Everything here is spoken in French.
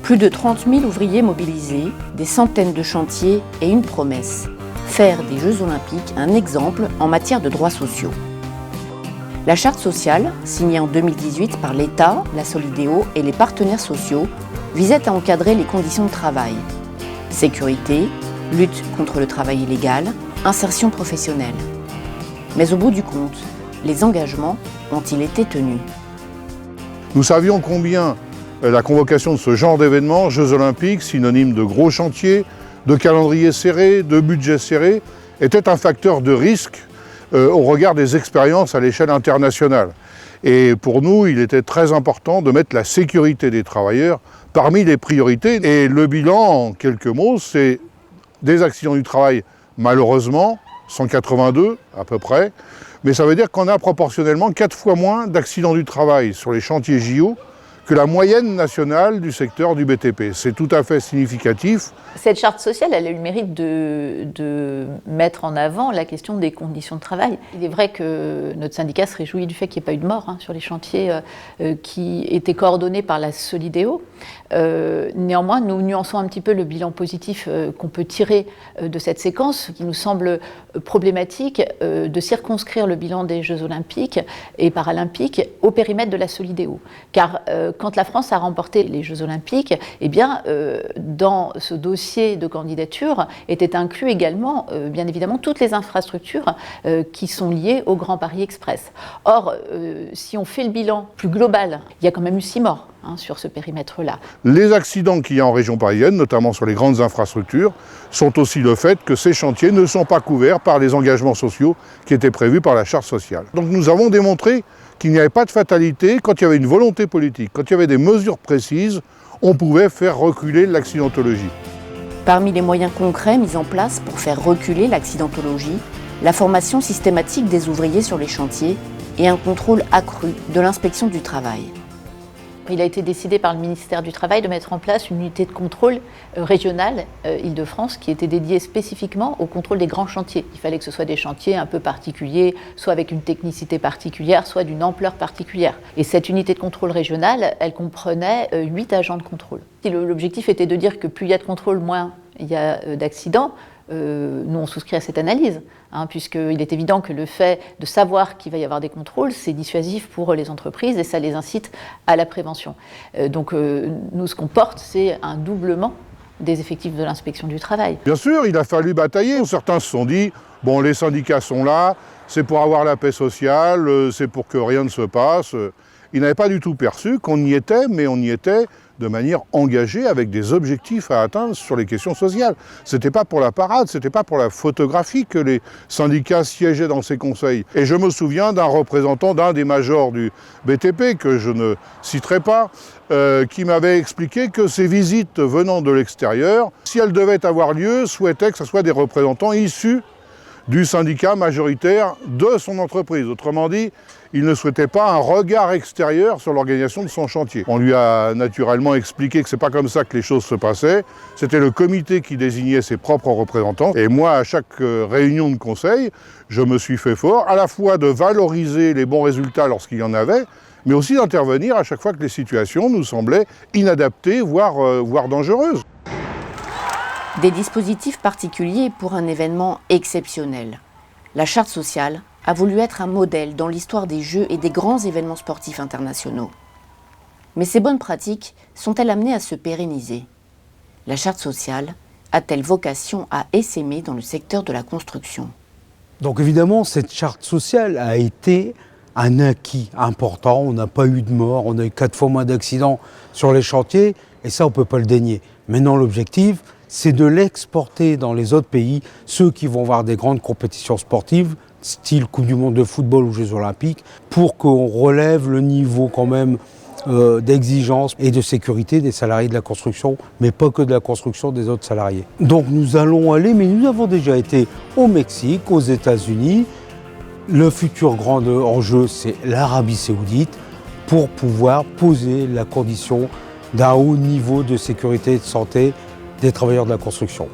Plus de 30 000 ouvriers mobilisés, des centaines de chantiers et une promesse, faire des Jeux Olympiques un exemple en matière de droits sociaux. La charte sociale, signée en 2018 par l'État, la Solideo et les partenaires sociaux, visait à encadrer les conditions de travail. Sécurité, lutte contre le travail illégal, insertion professionnelle. Mais au bout du compte, les engagements ont-ils été tenus? Nous savions combien la convocation de ce genre d'événements, Jeux Olympiques, synonyme de gros chantiers, de calendrier serré, de budget serré, était un facteur de risque au regard des expériences à l'échelle internationale. Et pour nous, il était très important de mettre la sécurité des travailleurs parmi les priorités. Et le bilan, en quelques mots, c'est des accidents du travail, malheureusement, 182 à peu près, mais ça veut dire qu'on a proportionnellement 4 fois moins d'accidents du travail sur les chantiers JO que la moyenne nationale du secteur du BTP. C'est tout à fait significatif. Cette charte sociale, elle a eu le mérite de mettre en avant la question des conditions de travail. Il est vrai que notre syndicat se réjouit du fait qu'il n'y ait pas eu de mort sur les chantiers qui étaient coordonnés par la Solideo. Néanmoins, nous nuançons un petit peu le bilan positif qu'on peut tirer de cette séquence, qui nous semble problématique de circonscrire le bilan des Jeux Olympiques et Paralympiques au périmètre de la Solideo. Car quand la France a remporté les Jeux Olympiques, eh bien, dans ce dossier de candidature étaient inclus également, bien évidemment, toutes les infrastructures qui sont liées au Grand Paris Express. Or, si on fait le bilan plus global, il y a quand même eu 6 morts sur ce périmètre-là. Les accidents qu'il y a en région parisienne, notamment sur les grandes infrastructures, sont aussi le fait que ces chantiers ne sont pas couverts par les engagements sociaux qui étaient prévus par la charte sociale. Donc nous avons démontré qu'il n'y avait pas de fatalité quand il y avait une volonté politique, quand il y avait des mesures précises, on pouvait faire reculer l'accidentologie. Parmi les moyens concrets mis en place pour faire reculer l'accidentologie, la formation systématique des ouvriers sur les chantiers et un contrôle accru de l'inspection du travail. Il a été décidé par le ministère du Travail de mettre en place une unité de contrôle régionale Île-de-France qui était dédiée spécifiquement au contrôle des grands chantiers. Il fallait que ce soit des chantiers un peu particuliers, soit avec une technicité particulière, soit d'une ampleur particulière. Et cette unité de contrôle régionale, elle comprenait 8 agents de contrôle. L'objectif était de dire que plus il y a de contrôle, moins il y a d'accidents. Nous, on souscrit à cette analyse, puisqu'il est évident que le fait de savoir qu'il va y avoir des contrôles, c'est dissuasif pour les entreprises et ça les incite à la prévention. Donc, nous, ce qu'on porte, c'est un doublement des effectifs de l'inspection du travail. Bien sûr, il a fallu batailler. Certains se sont dit, bon, les syndicats sont là, c'est pour avoir la paix sociale, c'est pour que rien ne se passe. Ils n'avaient pas du tout perçu qu'on y était, mais on y était de manière engagée avec des objectifs à atteindre sur les questions sociales. C'était pas pour la parade, c'était pas pour la photographie que les syndicats siégeaient dans ces conseils. Et je me souviens d'un représentant d'un des majors du BTP, que je ne citerai pas, qui m'avait expliqué que ces visites venant de l'extérieur, si elles devaient avoir lieu, souhaitait que ce soit des représentants issus du syndicat majoritaire de son entreprise. Autrement dit, il ne souhaitait pas un regard extérieur sur l'organisation de son chantier. On lui a naturellement expliqué que c'est pas comme ça que les choses se passaient. C'était le comité qui désignait ses propres représentants. Et moi, à chaque réunion de conseil, je me suis fait fort à la fois de valoriser les bons résultats lorsqu'il y en avait, mais aussi d'intervenir à chaque fois que les situations nous semblaient inadaptées, voire dangereuses. Des dispositifs particuliers pour un événement exceptionnel. La charte sociale a voulu être un modèle dans l'histoire des Jeux et des grands événements sportifs internationaux. Mais ces bonnes pratiques sont-elles amenées à se pérenniser? La charte sociale a-t-elle vocation à essaimer dans le secteur de la construction? Donc évidemment, cette charte sociale a été un acquis important. On n'a pas eu de mort, on a eu 4 fois moins d'accidents sur les chantiers, et ça, on ne peut pas le dénier. Maintenant, l'objectif, c'est de l'exporter dans les autres pays, ceux qui vont voir des grandes compétitions sportives, style Coupe du Monde de football ou Jeux Olympiques, pour qu'on relève le niveau quand même d'exigence et de sécurité des salariés de la construction, mais pas que de la construction des autres salariés. Donc nous allons aller, mais nous avons déjà été au Mexique, aux États-Unis. Le futur grand enjeu, c'est l'Arabie Saoudite, pour pouvoir poser la condition d'un haut niveau de sécurité et de santé des travailleurs de la construction.